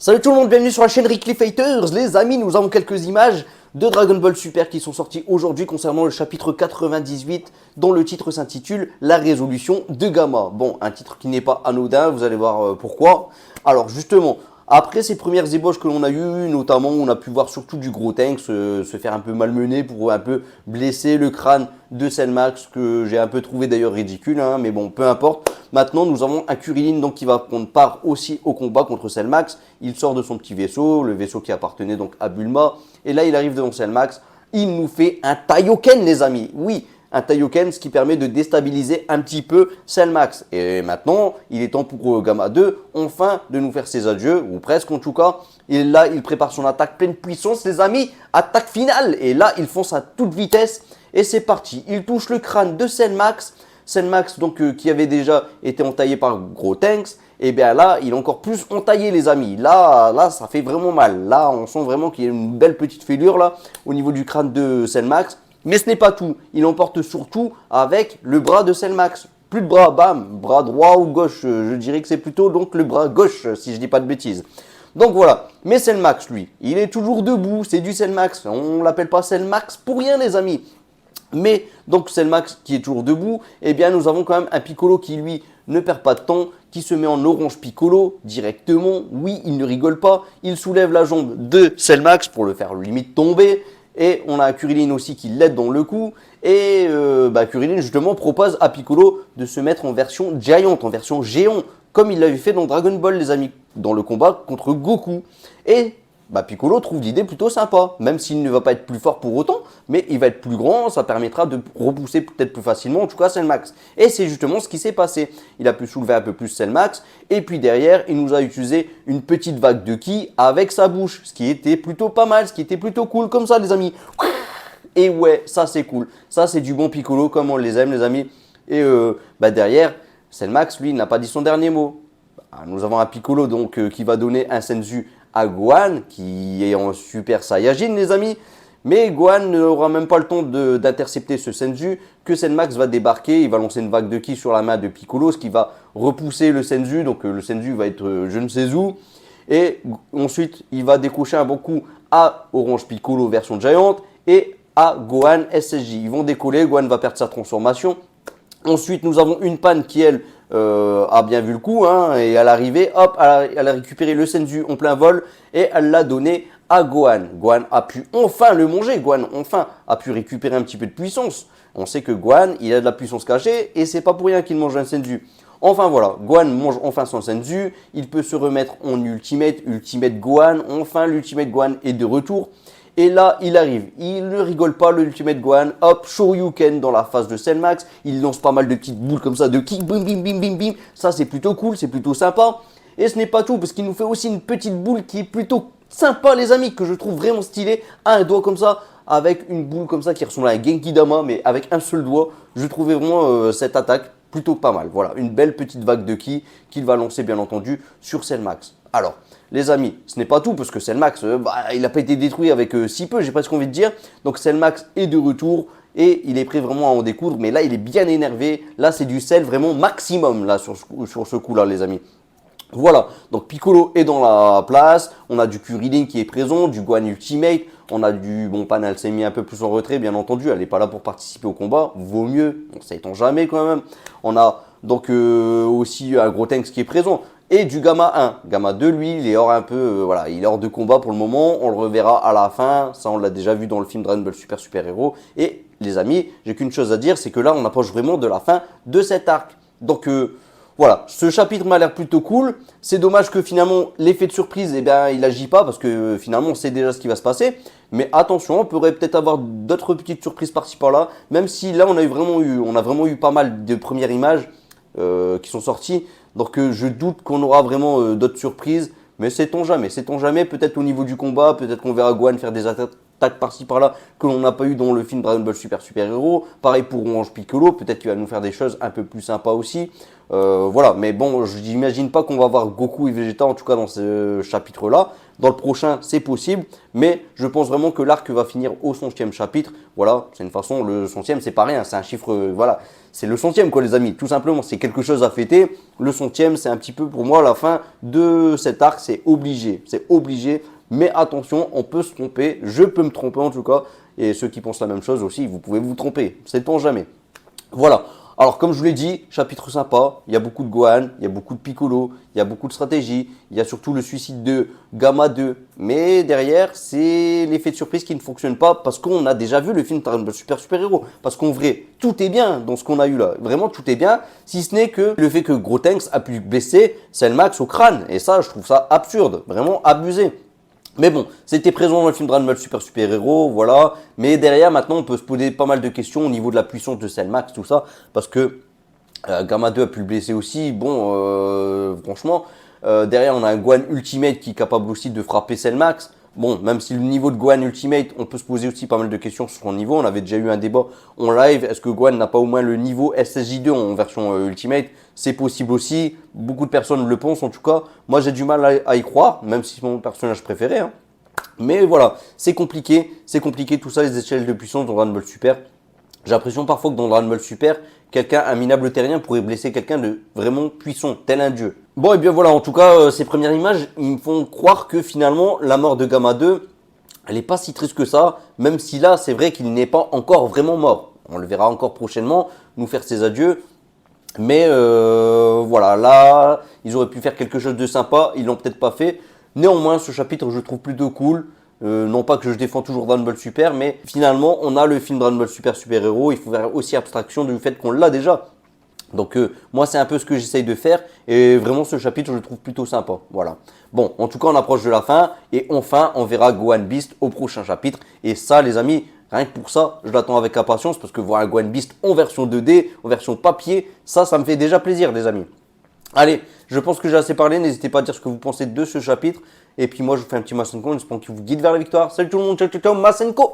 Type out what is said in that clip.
Salut tout le monde, bienvenue sur la chaîne Rick Fighters. Les amis, nous avons quelques images de Dragon Ball Super qui sont sorties aujourd'hui concernant le chapitre 98 dont le titre s'intitule La résolution de Gamma. Bon, un titre qui n'est pas anodin, vous allez voir pourquoi. Alors justement, après ces premières ébauches que l'on a eues, notamment on a pu voir surtout du gros tank se faire un peu malmener pour un peu blesser le crâne de Cell Max, que j'ai un peu trouvé d'ailleurs ridicule, hein, mais bon, peu importe. Maintenant, nous avons un Kuririn donc, qui va prendre part aussi au combat contre Cell Max. Il sort de son petit vaisseau, le vaisseau qui appartenait donc à Bulma. Et là, il arrive devant Cell Max. Il nous fait un Taioken, les amis. Oui, un Taioken, ce qui permet de déstabiliser un petit peu Cell Max. Et maintenant, il est temps pour Gamma 2, enfin, de nous faire ses adieux, ou presque en tout cas. Et là, il prépare son attaque pleine puissance, les amis. Attaque finale. Et là, il fonce à toute vitesse. Et c'est parti. Il touche le crâne de Cell Max. Cell Max, donc, qui avait déjà été entaillé par Gros Tanks, et bien là, il est encore plus entaillé, les amis. Là, ça fait vraiment mal. Là, on sent vraiment qu'il y a une belle petite fêlure là, au niveau du crâne de Cell Max. Mais ce n'est pas tout. Il emporte surtout avec le bras de Cell Max. Plus de bras, bam, bras droit ou gauche. Je dirais que c'est plutôt donc le bras gauche, si je dis pas de bêtises. Donc voilà. Mais Cell Max, lui, il est toujours debout. C'est du Cell Max. On l'appelle pas Cell Max pour rien, les amis. Mais donc Cell Max qui est toujours debout, eh bien nous avons quand même un Piccolo qui lui ne perd pas de temps, qui se met en orange Piccolo directement. Oui, il ne rigole pas, il soulève la jambe de Cell Max pour le faire limite tomber. Et on a un Kuririn aussi qui l'aide dans le coup. Et Kuririn justement propose à Piccolo de se mettre en version Giant, en version géant, comme il l'avait fait dans Dragon Ball, les amis, dans le combat contre Goku. Et Piccolo trouve l'idée plutôt sympa, même s'il ne va pas être plus fort pour autant, mais il va être plus grand, ça permettra de repousser peut-être plus facilement, en tout cas Cell Max. Et c'est justement ce qui s'est passé. Il a pu soulever un peu plus Cell Max, et puis derrière, il nous a utilisé une petite vague de ki avec sa bouche, ce qui était plutôt pas mal, ce qui était plutôt cool, comme ça les amis. Et ouais, ça c'est cool, ça c'est du bon Piccolo, comme on les aime les amis. Et derrière, Cell Max, lui, n'a pas dit son dernier mot. Nous avons un Piccolo donc qui va donner un Senzu à Gohan, qui est en Super Saiyajin, les amis. Mais Gohan n'aura même pas le temps d'intercepter ce Senzu, que Cell Max va débarquer, il va lancer une vague de ki sur la main de Piccolo, ce qui va repousser le Senzu, donc le Senzu va être je ne sais où. Et ensuite, il va décocher un bon coup à Orange Piccolo version Giant et à Gohan SSJ. Ils vont décoller, Gohan va perdre sa transformation. Ensuite, nous avons une panne qui, elle, a bien vu le coup, hein, et à l'arrivée, hop, elle a récupéré le Senzu en plein vol et elle l'a donné à Gohan. Gohan a pu enfin le manger, Gohan enfin a pu récupérer un petit peu de puissance. On sait que Gohan, il a de la puissance cachée et c'est pas pour rien qu'il mange un Senzu. Enfin voilà, Gohan mange enfin son Senzu, il peut se remettre en Ultimate Gohan, enfin l'Ultimate Gohan est de retour. Et là, il arrive, il ne rigole pas, le Ultimate Gohan, hop, Shoryuken dans la face de Cell Max, il lance pas mal de petites boules comme ça, de kick, bim, bim, bim, bim, bim, ça c'est plutôt cool, c'est plutôt sympa. Et ce n'est pas tout, parce qu'il nous fait aussi une petite boule qui est plutôt sympa, les amis, que je trouve vraiment stylée, un doigt comme ça, avec une boule comme ça qui ressemble à un Genki Dama, mais avec un seul doigt, je trouvais vraiment cette attaque plutôt pas mal. Voilà, une belle petite vague de ki qu'il va lancer bien entendu sur Cell Max. Alors, les amis, ce n'est pas tout parce que Cell Max, il n'a pas été détruit avec si peu, j'ai presque envie de dire. Donc Cell Max est de retour et il est prêt vraiment à en découdre. Mais là, il est bien énervé. Là, c'est du sel vraiment maximum là sur ce coup-là, les amis. Voilà, donc Piccolo est dans la place, on a du Kuririn qui est présent, du Gohan Ultimate, on a du, bon Pan elle s'est mis un peu plus en retrait bien entendu, elle n'est pas là pour participer au combat, vaut mieux, on s'étend jamais quand même. On a donc aussi un Gros Tanks qui est présent, et du Gamma 1. Gamma 2 lui, il est hors un peu, voilà, il est hors de combat pour le moment, on le reverra à la fin, ça on l'a déjà vu dans le film Dragon Ball Super Hero. Et les amis, j'ai qu'une chose à dire, c'est que là on approche vraiment de la fin de cet arc. Donc voilà, ce chapitre m'a l'air plutôt cool. C'est dommage que finalement l'effet de surprise, il n'agit pas parce que finalement on sait déjà ce qui va se passer. Mais attention, on pourrait peut-être avoir d'autres petites surprises par-ci par-là. Même si là on a vraiment eu pas mal de premières images qui sont sorties. Donc je doute qu'on aura vraiment d'autres surprises. Mais sait-on jamais, peut-être au niveau du combat, peut-être qu'on verra Gohan faire des attaques par-ci par-là que l'on n'a pas eu dans le film Dragon Ball Super Hero. Pareil pour Orange Piccolo, peut-être qu'il va nous faire des choses un peu plus sympas aussi. Voilà, mais bon, je n'imagine pas qu'on va voir Goku et Vegeta, en tout cas dans ce chapitre-là. Dans le prochain, c'est possible, mais je pense vraiment que l'arc va finir au 100e chapitre. Voilà, c'est une façon, le 100e, c'est pas rien, c'est un chiffre, voilà, c'est le 100e quoi les amis, tout simplement, c'est quelque chose à fêter. Le 100e, c'est un petit peu pour moi la fin de cet arc, c'est obligé, mais attention, on peut se tromper, je peux me tromper en tout cas, et ceux qui pensent la même chose aussi, vous pouvez vous tromper, c'est le temps jamais. Voilà. Alors, comme je vous l'ai dit, chapitre sympa, il y a beaucoup de Gohan, il y a beaucoup de Piccolo, il y a beaucoup de stratégie, il y a surtout le suicide de Gamma 2. Mais derrière, c'est l'effet de surprise qui ne fonctionne pas parce qu'on a déjà vu le film Dragon Ball Super Héros. Parce qu'en vrai, tout est bien dans ce qu'on a eu là. Vraiment, tout est bien, si ce n'est que le fait que Gotenks a pu blesser Cellmax au crâne. Et ça, je trouve ça absurde, vraiment abusé. Mais bon, c'était présent dans le film Dragon Ball Super Héros, voilà. Mais derrière, maintenant, on peut se poser pas mal de questions au niveau de la puissance de Cellmax, tout ça. Parce que Gamma 2 a pu le blesser aussi. Bon, franchement, derrière, on a un Gohan Ultimate qui est capable aussi de frapper Cellmax. Bon, même si le niveau de Gohan Ultimate, on peut se poser aussi pas mal de questions sur son niveau. On avait déjà eu un débat en live. Est-ce que Gohan n'a pas au moins le niveau SSJ2 en version Ultimate? C'est possible aussi. Beaucoup de personnes le pensent en tout cas. Moi, j'ai du mal à y croire, même si c'est mon personnage préféré. Hein. Mais voilà, c'est compliqué tout ça, les échelles de puissance dans Dragon Ball Super. J'ai l'impression parfois que dans Dragon Ball Super, quelqu'un, un minable terrien pourrait blesser quelqu'un de vraiment puissant, tel un dieu. Bon, et bien voilà, en tout cas, ces premières images, ils me font croire que finalement, la mort de Gamma 2, elle n'est pas si triste que ça, même si là, c'est vrai qu'il n'est pas encore vraiment mort. On le verra encore prochainement, nous faire ses adieux. Mais voilà, là, ils auraient pu faire quelque chose de sympa, ils l'ont peut-être pas fait. Néanmoins, ce chapitre, je le trouve plutôt cool. Non pas que je défends toujours Dragon Ball Super, mais finalement, on a le film Dragon Ball Super Héros. Il faut faire aussi abstraction du fait qu'on l'a déjà. Donc moi, c'est un peu ce que j'essaye de faire. Et vraiment, ce chapitre, je le trouve plutôt sympa. Voilà. Bon, en tout cas, on approche de la fin. Et enfin, on verra Gohan Beast au prochain chapitre. Et ça, les amis, rien que pour ça, je l'attends avec impatience. Parce que voir un Gohan Beast en version 2D, en version papier, ça me fait déjà plaisir, les amis. Allez, je pense que j'ai assez parlé. N'hésitez pas à dire ce que vous pensez de ce chapitre. Et puis moi, je vous fais un petit Masenko en espérant qu'il vous guide vers la victoire. Salut tout le monde, ciao, ciao, ciao, Masenko!